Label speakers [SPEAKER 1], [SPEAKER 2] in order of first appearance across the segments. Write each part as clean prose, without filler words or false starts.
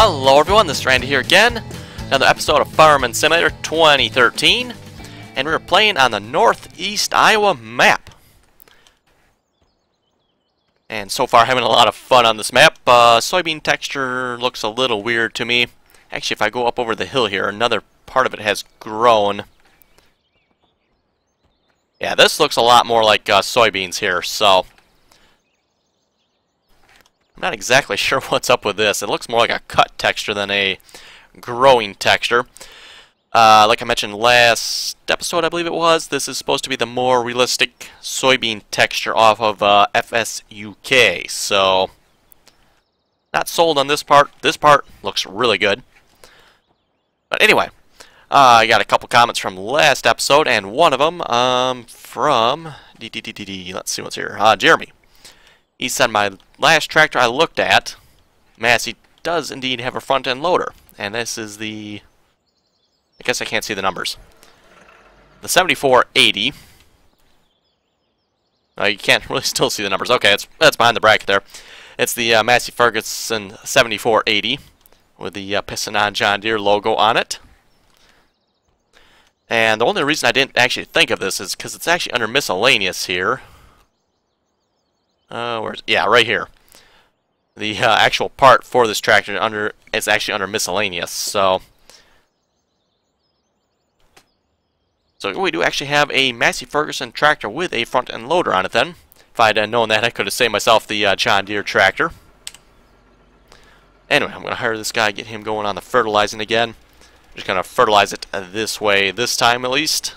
[SPEAKER 1] Hello everyone, this is Randy here again. Another episode of Farming Simulator 2013. And we're playing on the Northeast Iowa map. And so far having a lot of fun on this map. Soybean texture looks a little weird to me. Actually, if I go up over the hill here, another part of it has grown. Yeah, this looks a lot more like soybeans here, so I'm not exactly sure what's up with this. It looks more like a cut texture than a growing texture. Like I mentioned last episode, I believe it was, this is supposed to be the more realistic soybean texture off of FSUK. So, not sold on this part. This part looks really good. But anyway, I got a couple comments from last episode, and one of them from let's see what's here. Jeremy. He said my last tractor I looked at, Massey, does indeed have a front end loader, and this is the, I guess I can't see the numbers. The 7480. You can't really still see the numbers. Okay, that's behind the bracket there. It's the Massey Ferguson 7480 with the Piston on John Deere logo on it. And the only reason I didn't actually think of this is because it's actually under miscellaneous here. Yeah, right here. The actual part for this tractor is actually under miscellaneous. So we do actually have a Massey Ferguson tractor with a front end loader on it. Then, if I'd known that, I could have saved myself the John Deere tractor. Anyway, I'm going to hire this guy, get him going on the fertilizing again. I'm just going to fertilize it this way this time at least.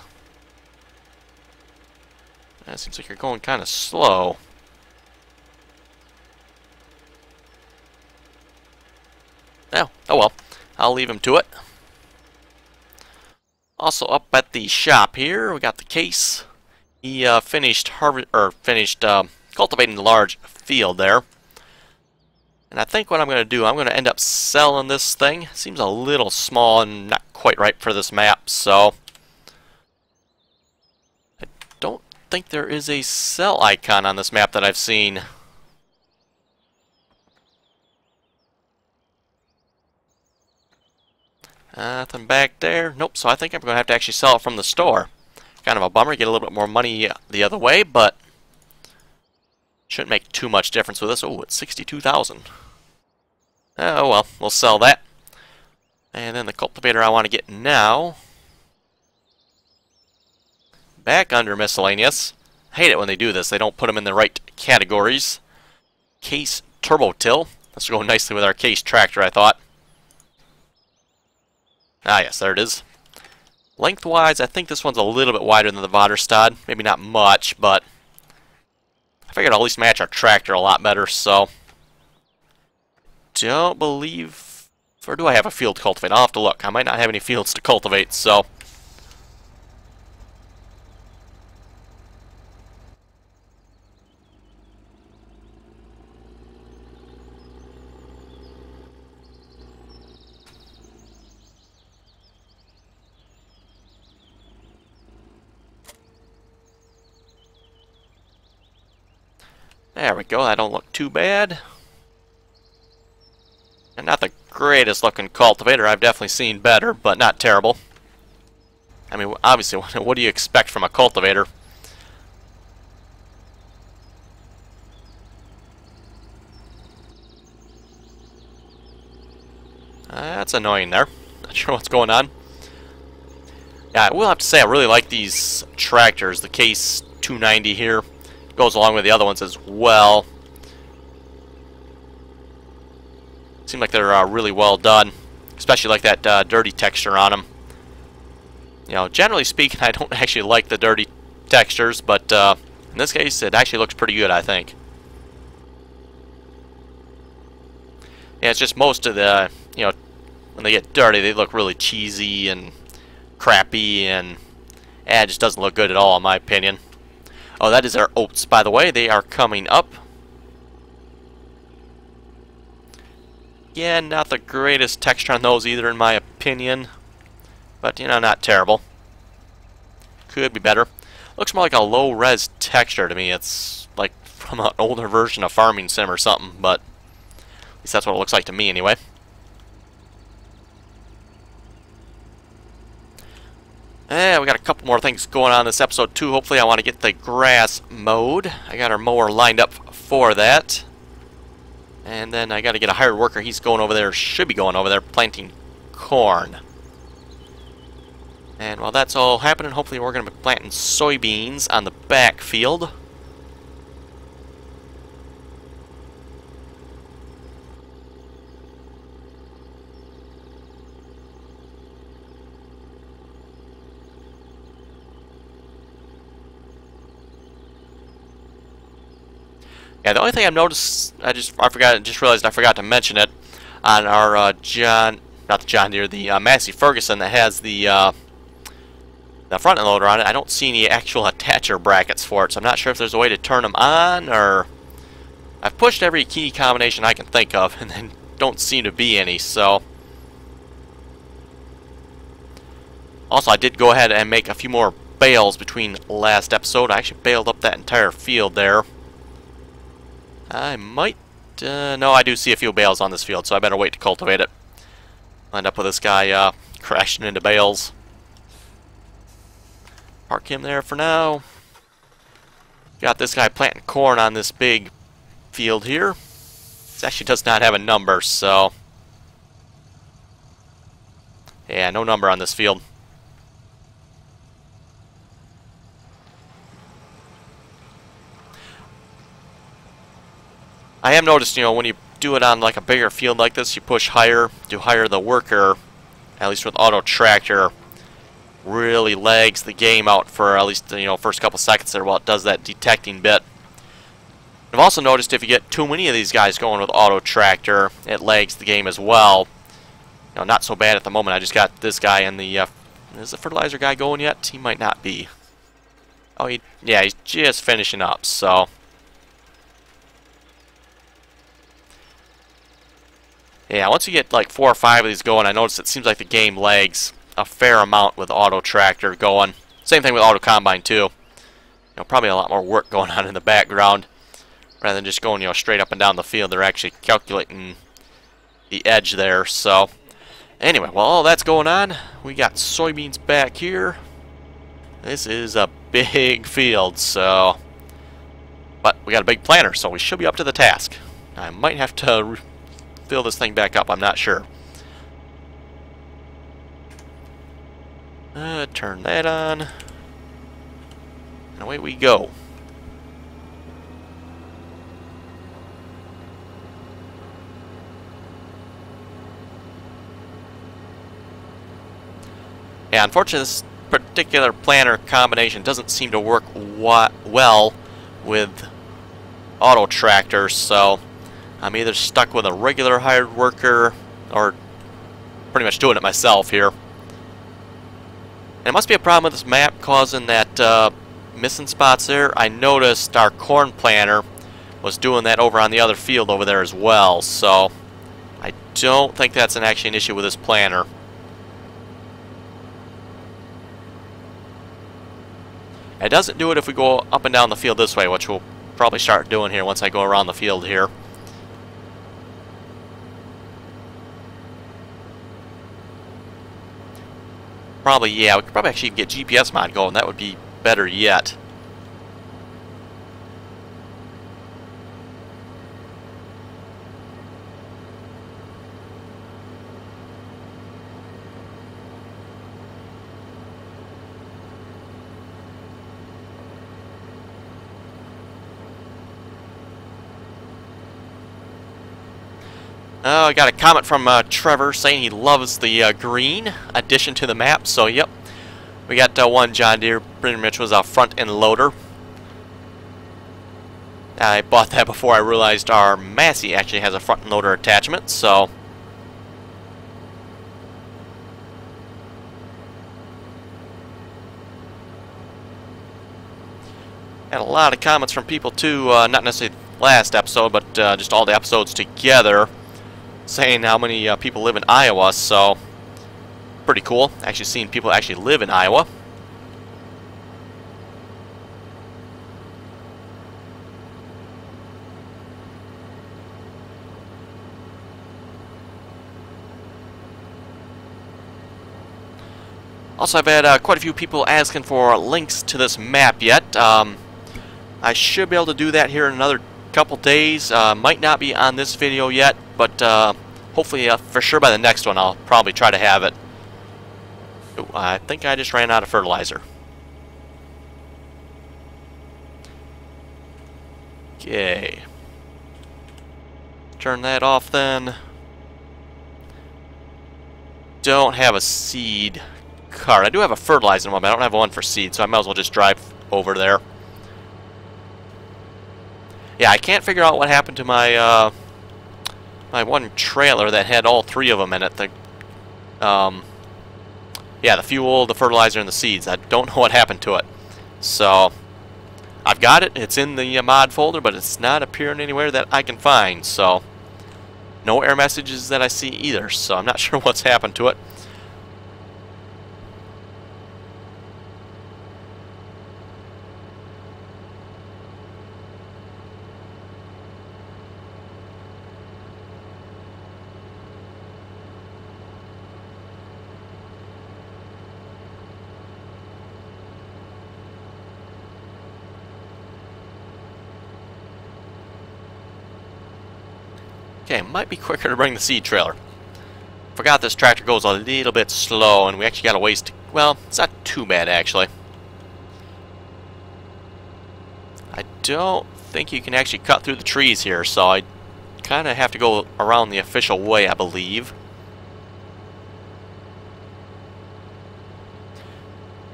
[SPEAKER 1] It seems like you're going kind of slow. Oh well, I'll leave him to it. Also up at the shop here, we got the Case. He finished cultivating the large field there. And I think what I'm going to do, I'm going to end up selling this thing. Seems a little small and not quite right for this map, so I don't think there is a sell icon on this map that I've seen. Nothing back there. Nope, so I think I'm going to have to actually sell it from the store. Kind of a bummer, get a little bit more money the other way, but shouldn't make too much difference with this. Oh, it's 62,000. Oh well, we'll sell that. And then the cultivator I want to get now, back under miscellaneous. I hate it when they do this. They don't put them in the right categories. Case Turbo Till. This will go nicely with our Case tractor, I thought. Ah, yes, there it is. Lengthwise, I think this one's a little bit wider than the Vaderstad. Maybe not much, but I figured I'll at least match our tractor a lot better, so don't believe, or do I have a field to cultivate? I'll have to look. I might not have any fields to cultivate, so there we go, that don't look too bad. And not the greatest looking cultivator, I've definitely seen better, but not terrible. I mean, obviously, what do you expect from a cultivator? That's annoying there. Not sure what's going on. Yeah, I will have to say I really like these tractors. The Case 290 here goes along with the other ones as well. Seem like they're really well done, especially like that dirty texture on them. You know, generally speaking, I don't actually like the dirty textures, but in this case, it actually looks pretty good, I think. Yeah, it's just most of the, you know, when they get dirty, they look really cheesy and crappy, and it just doesn't look good at all, in my opinion. Oh, that is our oats, by the way. They are coming up. Yeah, not the greatest texture on those either, in my opinion. But, you know, not terrible. Could be better. Looks more like a low-res texture to me. It's like from an older version of Farming Sim or something, but at least that's what it looks like to me anyway. We got a couple more things going on this episode too. Hopefully I want to get the grass mowed. I got our mower lined up for that. And then I got to get a hired worker. He's going over there, should be going over there, planting corn. And while that's all happening, hopefully we're going to be planting soybeans on the back field. Yeah, the only thing I've noticed, I just realized I forgot to mention it on our not the John Deere, the Massey Ferguson that has the front end loader on it. I don't see any actual attacher brackets for it, so I'm not sure if there's a way to turn them on, or I've pushed every key combination I can think of, and then don't seem to be any. So, also I did go ahead and make a few more bales between last episode. I actually baled up that entire field there. I might, no, I do see a few bales on this field, so I better wait to cultivate it. I'll end up with this guy crashing into bales. Park him there for now. Got this guy planting corn on this big field here. This actually does not have a number, so yeah, no number on this field. I have noticed, when you do it on like a bigger field like this, you push higher to hire the worker, at least with auto tractor, really lags the game out for at least first couple seconds there while it does that detecting bit. I've also noticed if you get too many of these guys going with auto tractor, it lags the game as well. Not so bad at the moment. I just got this guy in the is the fertilizer guy going yet? He might not be. Oh, yeah, he's just finishing up, so yeah, once you get like 4 or 5 of these going, I notice it seems like the game lags a fair amount with auto tractor going. Same thing with auto combine too. Probably a lot more work going on in the background rather than just going straight up and down the field. They're actually calculating the edge there. So anyway, while all that's going on, we got soybeans back here. This is a big field, so but we got a big planter, so we should be up to the task. I might have to fill this thing back up, I'm not sure. Turn that on. And away we go. Yeah, unfortunately this particular planter combination doesn't seem to work well with auto tractors, so I'm either stuck with a regular hired worker or pretty much doing it myself here. And it must be a problem with this map causing that missing spots there. I noticed our corn planter was doing that over on the other field over there as well, so I don't think that's actually an issue with this planter. It doesn't do it if we go up and down the field this way, which we'll probably start doing here once I go around the field here. Probably, yeah, we could probably actually get GPS mod going. That would be better yet. Oh, I got a comment from Trevor saying he loves the green addition to the map. So, yep, we got one John Deere, pretty much was a front end loader. I bought that before I realized our Massey actually has a front end loader attachment. So, had a lot of comments from people too, not necessarily last episode, but just all the episodes together, saying how many people live in Iowa, so pretty cool. Actually seeing people actually live in Iowa. Also, I've had quite a few people asking for links to this map yet. I should be able to do that here in another couple days. Might not be on this video yet, but hopefully for sure by the next one I'll probably try to have it. Ooh, I think I just ran out of fertilizer. Okay. Turn that off then. Don't have a seed cart. I do have a fertilizer one, but I don't have one for seed, so I might as well just drive over there. Yeah, I can't figure out what happened to my my one trailer that had all three of them in it. Yeah, the fuel, the fertilizer, and the seeds. I don't know what happened to it. So, I've got it. It's in the mod folder, but it's not appearing anywhere that I can find. So, no error messages that I see either. So, I'm not sure what's happened to it. Okay, might be quicker to bring the seed trailer. Forgot this tractor goes a little bit slow, and we actually got a ways to... Well, it's not too bad, actually. I don't think you can actually cut through the trees here, so I kind of have to go around the official way, I believe.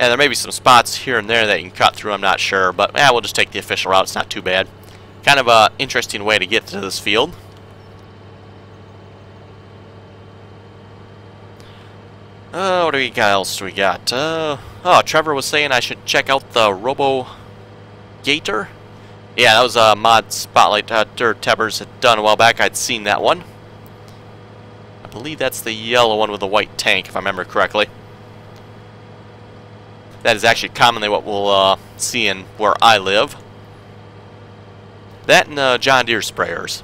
[SPEAKER 1] And there may be some spots here and there that you can cut through, I'm not sure, but we'll just take the official route, it's not too bad. Kind of an interesting way to get to this field. What do we got else? We got, oh, Trevor was saying I should check out the Robo Gator. Yeah, that was a mod spotlight Dirt Tebbers had done a while back. I'd seen that one. I believe that's the yellow one with the white tank, if I remember correctly. That is actually commonly what we'll see in where I live. That and John Deere sprayers.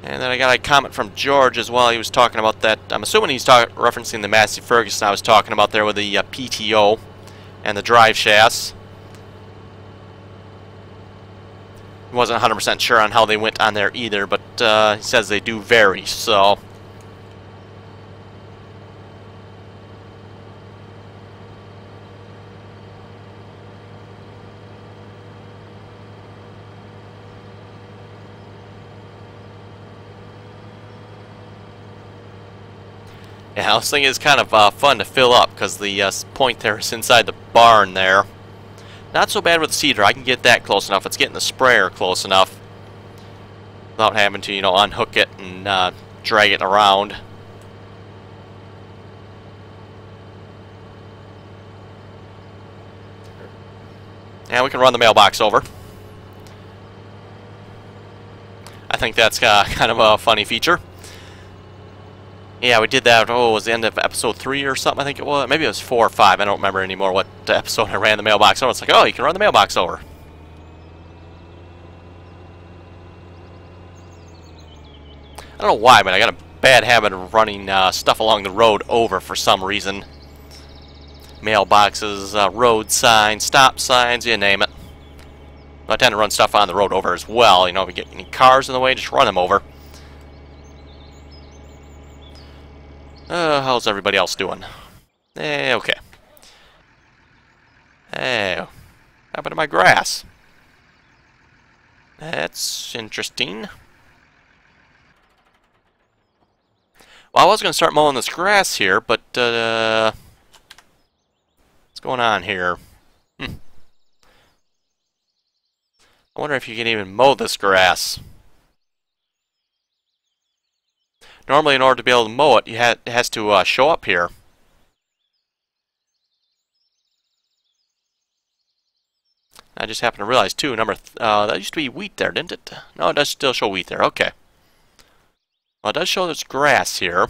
[SPEAKER 1] And then I got a comment from George as well. He was talking about that. I'm assuming he's referencing the Massey Ferguson I was talking about there with the PTO and the drive shafts. He wasn't 100% sure on how they went on there either, but he says they do vary, so... Yeah, I was thinking it's kind of fun to fill up because the point there is inside the barn there. Not so bad with the seeder. I can get that close enough. It's getting the sprayer close enough without having to, you know, unhook it and drag it around. And we can run the mailbox over. I think that's kind of a funny feature. Yeah, we did that, it was the end of episode 3 or something, I think it was. Maybe it was 4 or 5, I don't remember anymore what episode I ran the mailbox over. It's like, oh, you can run the mailbox over. I don't know why, but I got a bad habit of running stuff along the road over for some reason. Mailboxes, road signs, stop signs, you name it. I tend to run stuff on the road over as well. You know, if we get any cars in the way, just run them over. How's everybody else doing? Okay. What happened to my grass? That's interesting. Well, I was going to start mowing this grass here, but, what's going on here? I wonder if you can even mow this grass. Normally, in order to be able to mow it, it has to show up here. I just happened to realize, too, that used to be wheat there, didn't it? No, it does still show wheat there. Okay. Well, it does show there's grass here.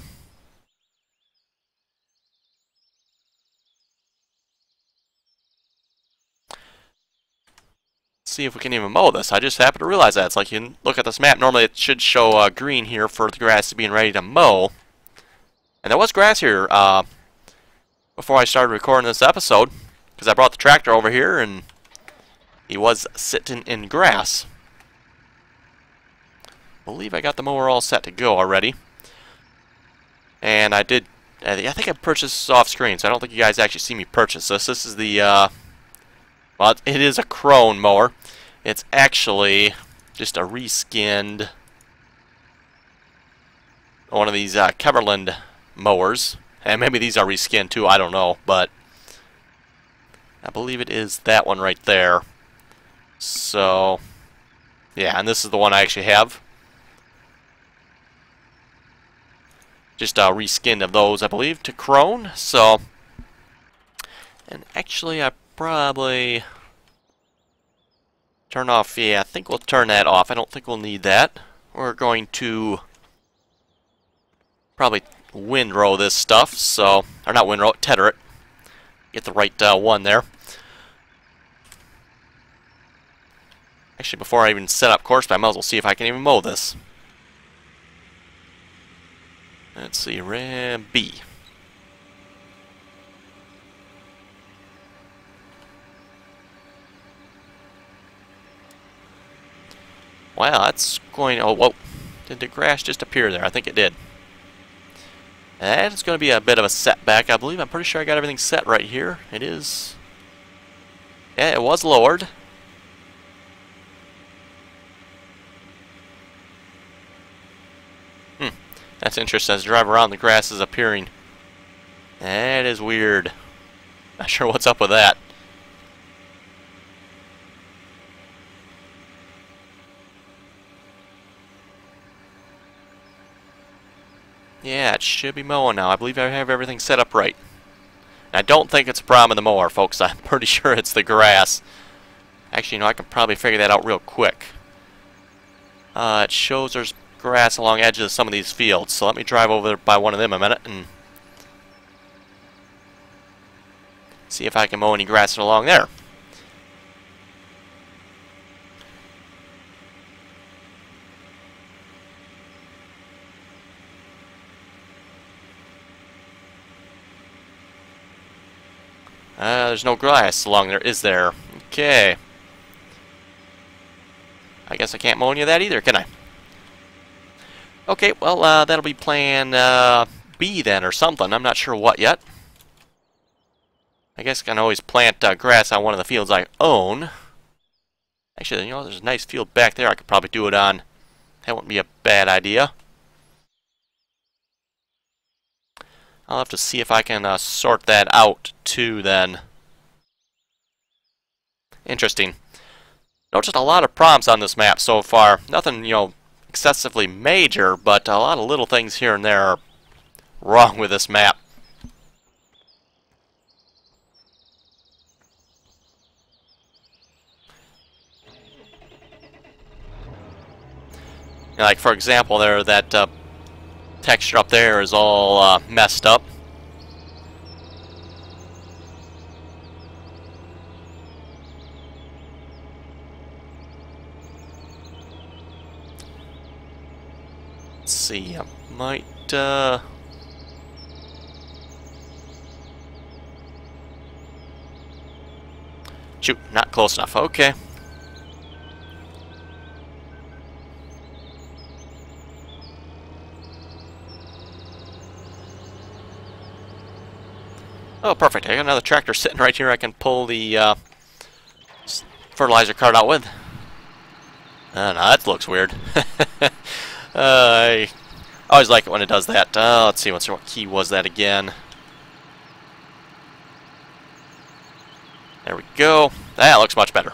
[SPEAKER 1] see if we can even mow this. I just happened to realize that. It's like you look at this map, normally it should show green here for the grass being ready to mow. And there was grass here before I started recording this episode, because I brought the tractor over here and he was sitting in grass. I believe I got the mower all set to go already. And I did, I think I purchased this off screen, so I don't think you guys actually see me purchase this. This is the, well, it is a Krone mower. It's actually just a reskinned one of these Keverland mowers. And maybe these are reskinned too, I don't know. But I believe it is that one right there. So, yeah, and this is the one I actually have. Just a reskin of those, I believe, to Krone. So, and actually, I probably turn off. Yeah, I think we'll turn that off. I don't think we'll need that. We're going to probably windrow this stuff. So, or not windrow, tether it. Get the right one there. Actually, before I even set up course, I might as well see if I can even mow this. Let's see, Ram B. Wow, that's going... Oh, whoa. Did the grass just appear there? I think it did. That is going to be a bit of a setback, I believe. I'm pretty sure I got everything set right here. It is... Yeah, it was lowered. That's interesting. As I drive around, the grass is appearing. That is weird. Not sure what's up with that. Yeah, it should be mowing now. I believe I have everything set up right. And I don't think it's a problem in the mower, folks. I'm pretty sure it's the grass. Actually, you know, I can probably figure that out real quick. It shows there's grass along edges of some of these fields, so let me drive over there by one of them a minute and see if I can mow any grass along there. There's no grass along there, is there? Okay. I guess I can't mow any of that either, can I? Okay, well, that'll be plan B then, or something. I'm not sure what yet. I guess I can always plant grass on one of the fields I own. Actually, you know, there's a nice field back there I could probably do it on. That wouldn't be a bad idea. I'll have to see if I can sort that out, too, then. Interesting. Noticed a lot of problems on this map so far. Nothing, you know, excessively major, but a lot of little things here and there are wrong with this map. Like, for example, there, that texture up there is all messed up. Let's see, I might, shoot, not close enough. Okay. Oh, perfect. I got another tractor sitting right here I can pull the fertilizer cart out with. No, that looks weird. I always like it when it does that. Let's see, what key was that again? There we go. That looks much better.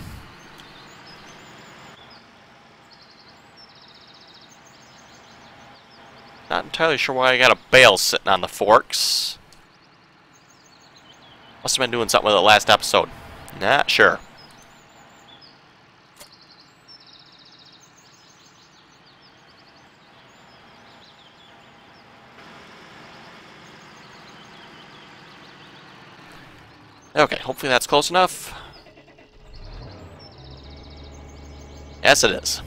[SPEAKER 1] Not entirely sure why I got a bale sitting on the forks. Must have been doing something with it last episode. Not sure. Okay, hopefully that's close enough. Yes, it is.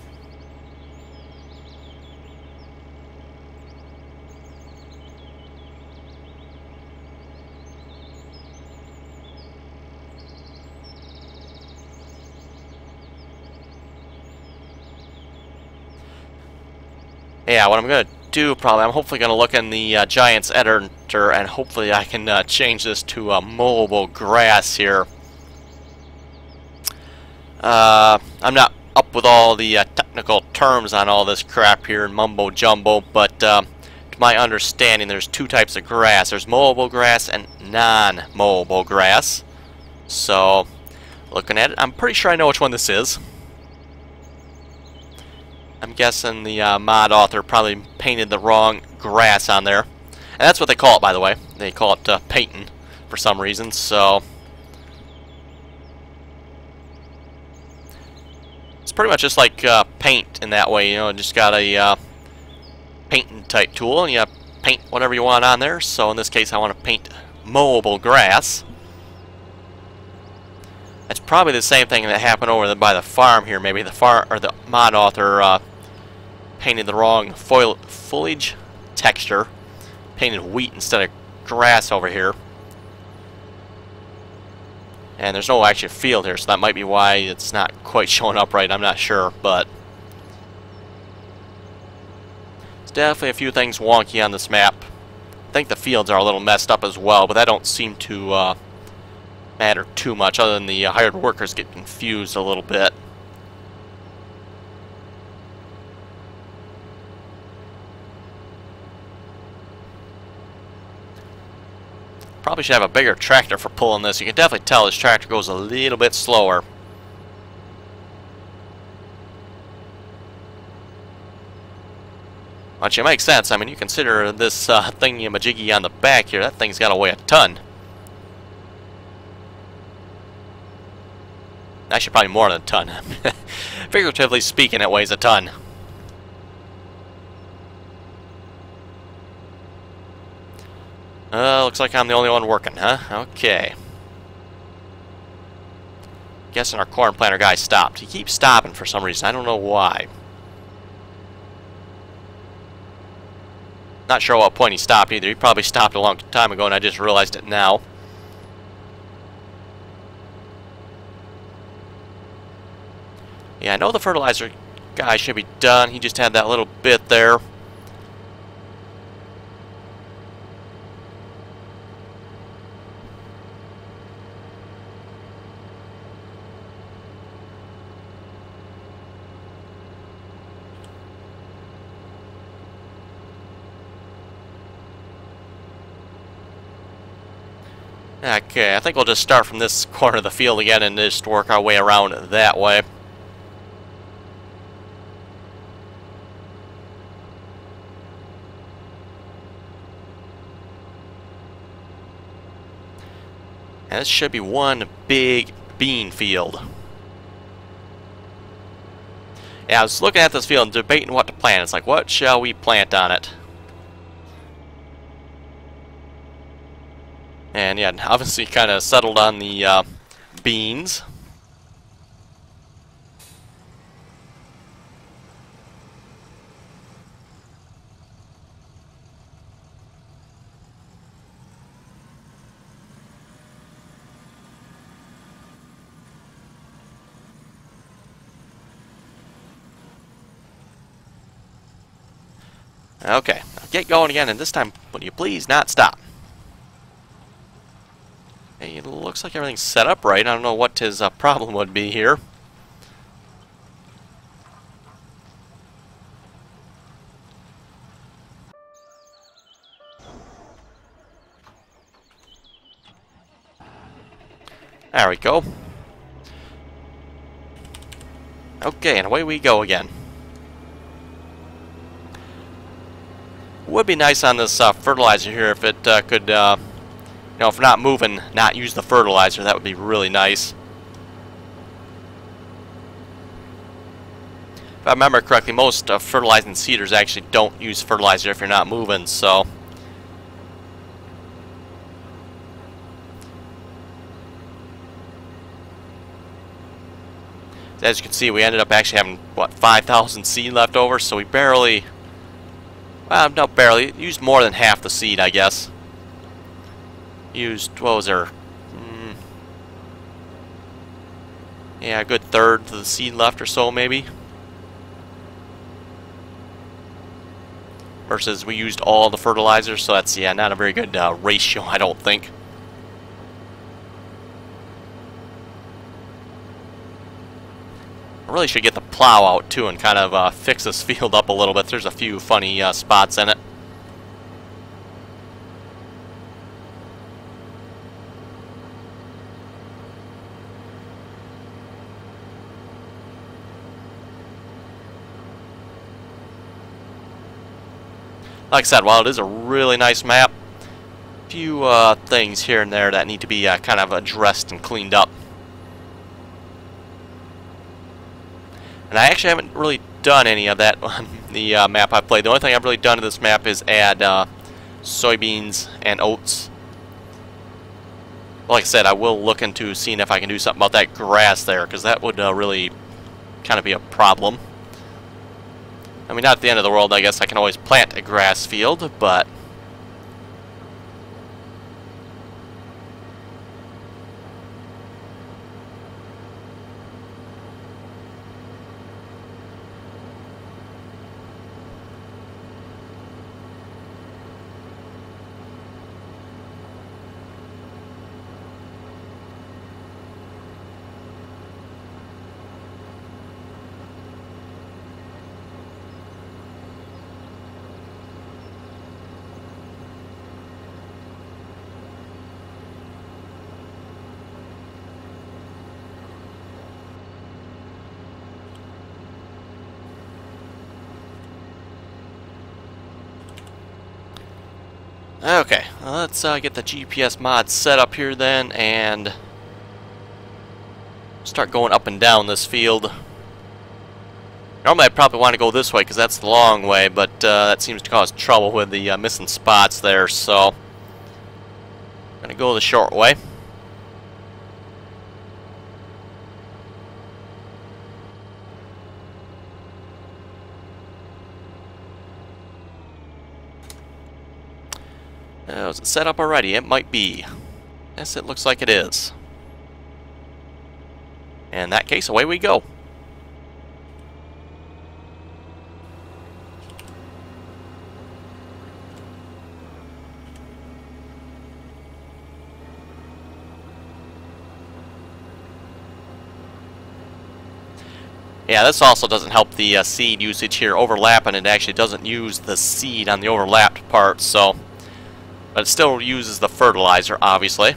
[SPEAKER 1] Yeah, what I'm going to do probably, I'm hopefully going to look in the Giants editor, and hopefully I can change this to mowable grass here. I'm not up with all the technical terms on all this crap here, mumbo jumbo, but to my understanding there's two types of grass. There's mowable grass and non-mowable grass. So, looking at it, I'm pretty sure I know which one this is. I'm guessing the mod author probably painted the wrong grass on there. And that's what they call it, by the way. They call it painting for some reason, so... It's pretty much just like paint in that way, you know, just got a painting type tool, and you paint whatever you want on there. So in this case I want to paint mowable grass. It's probably the same thing that happened over by the farm here. Maybe the mod author painted the wrong foliage texture, painted wheat instead of grass over here. And there's no actual field here, so that might be why it's not quite showing up right. I'm not sure, but it's definitely a few things wonky on this map. I think the fields are a little messed up as well, but that don't seem to matter too much, other than the hired workers get confused a little bit. Probably should have a bigger tractor for pulling this. You can definitely tell this tractor goes a little bit slower. Which it makes sense. I mean, you consider this thingy-majiggy on the back here. That thing's got to weigh a ton. Actually, probably more than a ton. Figuratively speaking, it weighs a ton. Looks like I'm the only one working, huh? Okay. Guessing our corn planter guy stopped. He keeps stopping for some reason. I don't know why. Not sure what point he stopped either. He probably stopped a long time ago and I just realized it now. Yeah, I know the fertilizer guy should be done. He just had that little bit there. Okay, I think we'll just start from this corner of the field again and just work our way around that way. And this should be one big bean field. Yeah, I was looking at this field and debating what to plant. It's like, what shall we plant on it? And yeah, obviously kind of settled on the beans. Okay, now get going again, and this time, would you please not stop? Hey, it looks like everything's set up right. I don't know what his problem would be here. There we go. Okay, and away we go again. Would be nice on this fertilizer here if it could, you know, if we're not moving, not use the fertilizer. That would be really nice. If I remember correctly, most fertilizing seeders actually don't use fertilizer if you're not moving, so... As you can see, we ended up actually having, what, 5,000 seed left over, so we barely, well, not barely, used more than half the seed, I guess. Used, what was there? Yeah, a good third of the seed left or so, maybe. Versus we used all the fertilizer, so that's, yeah, not a very good ratio, I don't think. I really should get the plow out too and kind of fix this field up a little bit. There's a few funny spots in it. Like I said, while it is a really nice map, a few things here and there that need to be kind of addressed and cleaned up. And I actually haven't really done any of that on the map I played. The only thing I've really done to this map is add soybeans and oats. Like I said, I will look into seeing if I can do something about that grass there, because that would really kind of be a problem. I mean, not at the end of the world, I guess I can always plant a grass field, but... Okay, let's get the GPS mod set up here then, and start going up and down this field. Normally I'd probably want to go this way because that's the long way, but that seems to cause trouble with the missing spots there, so I'm going to go the short way. Is it set up already? It might be. Yes, it looks like it is. In that case, away we go. Yeah, this also doesn't help the seed usage here overlapping. It actually doesn't use the seed on the overlapped part, so... But it still uses the fertilizer, obviously.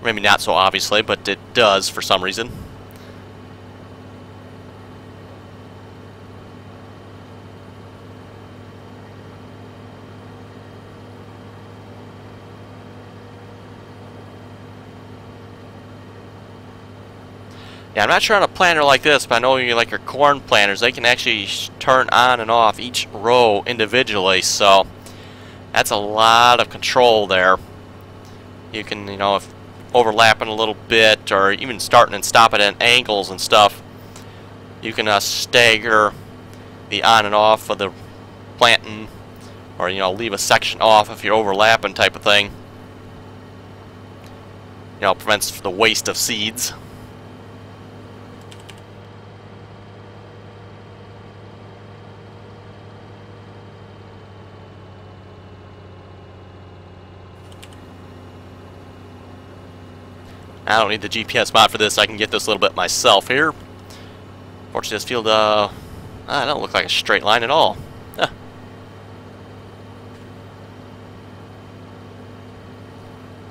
[SPEAKER 1] Maybe not so obviously, but it does for some reason. Yeah, I'm not sure on a planter like this, but I know you like your corn planters, they can actually turn on and off each row individually, so that's a lot of control there. You can, you know, if overlapping a little bit, or even starting and stopping at angles and stuff, you can stagger the on and off of the planting, or, you know, leave a section off if you're overlapping type of thing. You know, it prevents the waste of seeds. I don't need the GPS mod for this. I can get this a little bit myself here. Fortunately, this field, I don't look like a straight line at all. Huh.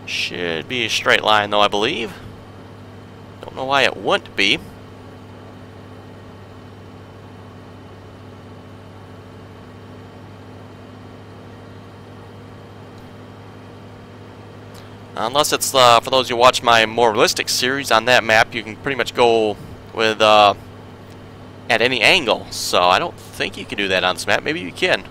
[SPEAKER 1] Should be a straight line, though, I believe. Don't know why it wouldn't be. Unless it's, for those who watch my more realistic series, on that map you can pretty much go with, at any angle. So I don't think you can do that on this map. Maybe you can.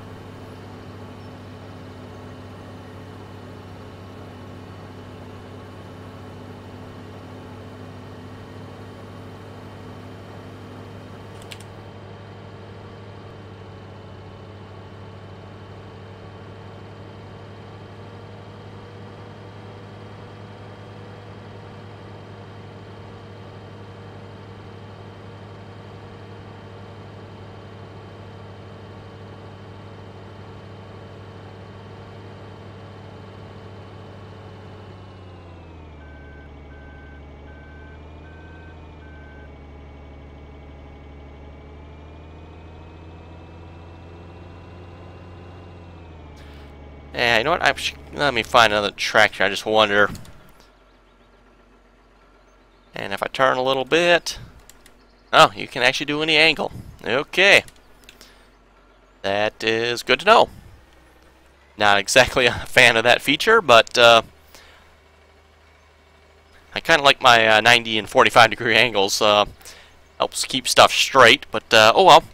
[SPEAKER 1] Yeah, you know what? Let me find another tractor. I just wonder. And if I turn a little bit... Oh, you can actually do any angle. Okay. That is good to know. Not exactly a fan of that feature, but I kind of like my 90 and 45 degree angles. Helps keep stuff straight, but oh well.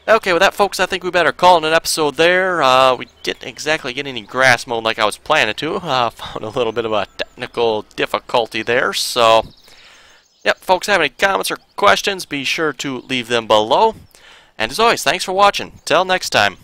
[SPEAKER 1] Okay, with that, folks, I think we better call it an episode there. We didn't exactly get any grass mowed like I was planning to. Found a little bit of a technical difficulty there, so... Yep, folks, have any comments or questions, be sure to leave them below. And as always, thanks for watching. Till next time.